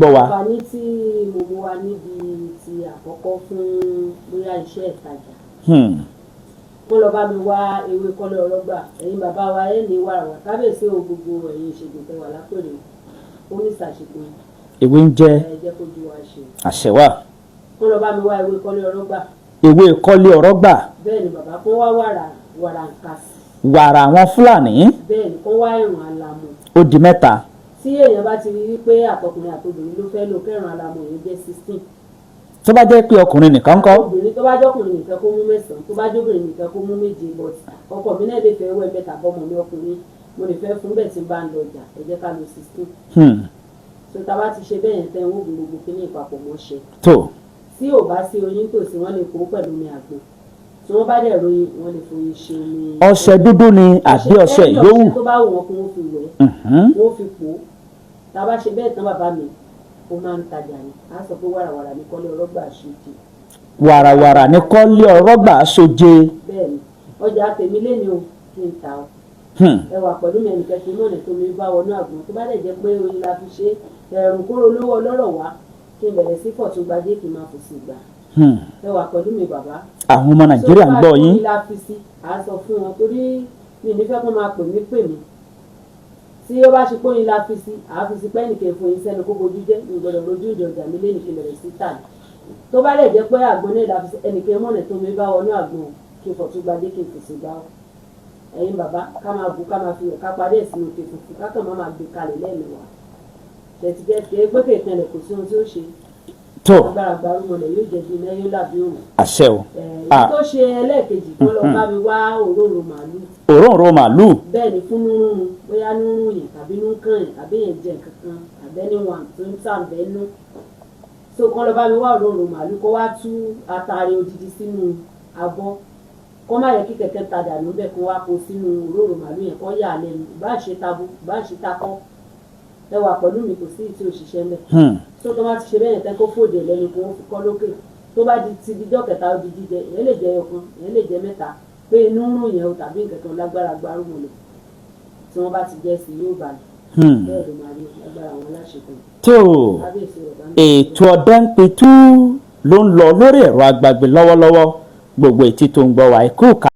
gbọ́ wa. àǹfààní tí mo mú wa níbi ti àkọ́kọ́ fún bóyá iṣẹ́ ìtajà. Kó lọ bá mi wá ewé kọ́lé ọlọ́gbà ẹ̀yin bàbá wa ẹ̀ ní wàrà kábíyèsí o gbogbo ẹ̀yin ìṣègùn tẹwà lápèrè ó ní ìṣàṣepọ̀ ewé ń jẹ́ jẹ́ kó ju wa ṣe. àṣẹ wà. Kó lọ bá mi wá ewé kọ́lé ọlọ́gbà. ewé kọ́lé ọlọ́gbà. bẹ́ẹ̀ ni bàbá kó wá wàrà nǹkan sí. wàrà àwọn Fúlàní. bẹ́ẹ̀ ni kó wá ẹ̀rùn alamu. ó di mẹ́ta. tí èèyàn bá ti rí wípé àtọkùnrin àtobìnrin ló fẹ́ lò kẹrùn alamu yẹn jẹ́ 16. tó bá jẹ́ pé ọkùnrin nìkan kọ́. obìnrin tó bá jọkùnrin nìkan kó mú 9 tó bá jóbìnrin nìkan kó mú 7 but ọkọ mi náà lè fẹ́ wẹ́ mẹ́ta bọ́mọ mi ọkùnrin mo lè fẹ́ fún bẹ́ẹ̀ tí ń bá ń lọ ọjà ẹ jẹ́ ká lo 16. so tá a bá ti ṣe bẹ́ẹ̀ yẹn tẹ́ ń wógun gbogbo kíní ìpapọ̀ mọ́ ṣe. tó. tí ò bá sí oyin tòsí wọ́n lè kó pẹ̀lú omi àgbo tí wọ́n bá dẹ̀ ròyìn wọ́n lè foyín ṣe omi. ọṣẹ dúdú ni àbí ọṣẹ yòówù. tó bá wù wọ́n kó wọ́n fi wẹ̀ wọ́n fi pò ó tá a bá ṣe bẹ́ẹ̀ tán bàbá mi ó máa ń tajà ní a sọ pé wàràwàrà ní kọ́lé ọlọ́gbà ṣoje. wàràwàrà ní kọ́lé ọlọ́gbà ṣoje. bẹ́ẹ̀ni ọjà tèmi lẹ́ni o kí n ta o. ẹ wà pẹ̀lú mi ẹnìkan tí mọ̀nà tó mi bá wọnú àgbọn tó bá dẹ̀ jẹ́ pé oyin la fi ṣe ẹ̀rùn kóró olówó ọlọ́rọ̀ wá kí n bẹ̀rẹ̀ sí pọ̀ tó gbajé kí n máa fò sí gbà. ẹ wà pẹ̀lú mi bàbá. àwọn ọmọ Nàìjíríà ń gbọ́ yín. tó bá la fi sí à sọ fún wọn torí mi nífẹ̀ẹ́ kó máa pè mí tí ó bá ṣe pé oyin la fi sí à fi sí pẹ́ẹ́nìkẹ́ fún yín sẹ́nu kó bojú jẹ́ ìgbọ̀dọ̀ lójú ìdè ọjà mi lẹ́nu kí n bẹ̀rẹ̀ sí tà ní. tó bá lè jẹ́ pé àgbọn náà la fi sí ẹnìkẹ́ mọ̀nà tó mi bá wọnú àgbọn kí n fọ̀ tó gbajé kí n fò sí gbà ó. ẹ̀yin bàbá ká máa bu ká máa fi ká parí ẹ̀sìn òkè funfun ká kàn máa gbé kalẹ̀ lẹ́ẹ̀mẹwàá tẹ̀tìgẹ́tì pé kéèkan rẹ̀ kò sí ohun tí ó ṣe tó agbára gbarumọlẹ̀ yóò jẹ́ bí iná yóò làbí òun. àṣẹ o. èyí tó ṣe ẹlẹ́ẹ̀kejì tó lọ bá mi wá òróǹro màálù. òróǹro màálù. bẹ́ẹ̀ ni fún nírun bóyá nírun yẹn tàbí nírun kàn yẹn tàbí yẹn jẹ kankan àbẹ́ni wà tó ń sàbẹ́nu. so kọ́ lọ bá mi wá òróǹro màálù kó wá tú atare odidi sínú abọ́ kó má yẹ kí kẹ̀kẹ́ ta dànù bẹ́ẹ̀ kó wá kó sínú òróǹro màálù yẹn kó yà á lẹ́nu ìbá ṣe tabo ìbá ṣe takọ́ ẹ wà pẹ̀lú mi kò sí ìtì òṣìṣẹ́ mẹ́. tó tó bá ti ṣe bẹ́ẹ̀ tẹ́ kó fòdè lẹ́nu kó fi kọ́ lókè tó bá di ti dijọ́ kẹta ó di jíjẹ ìyẹn lè jẹ ọ̀kan ìyẹn lè jẹ mẹ́ta pé inú rùn yẹn o tàbí nǹkan kan lágbára gbárùmọ̀ lò tí wọ́n bá ti jẹ́ sí yóò balẹ̀ bẹ́ẹ̀ ló máa rí lágbára àwọn aláṣepọ̀. tó ètò Ọ̀dẹ́npẹ̀tù ló ń lọ lórí ẹ̀rọ agbàgbé lọ́wọ́lọ́wọ́ gbogbo etí tó ń gbọ́ wa ikú ká.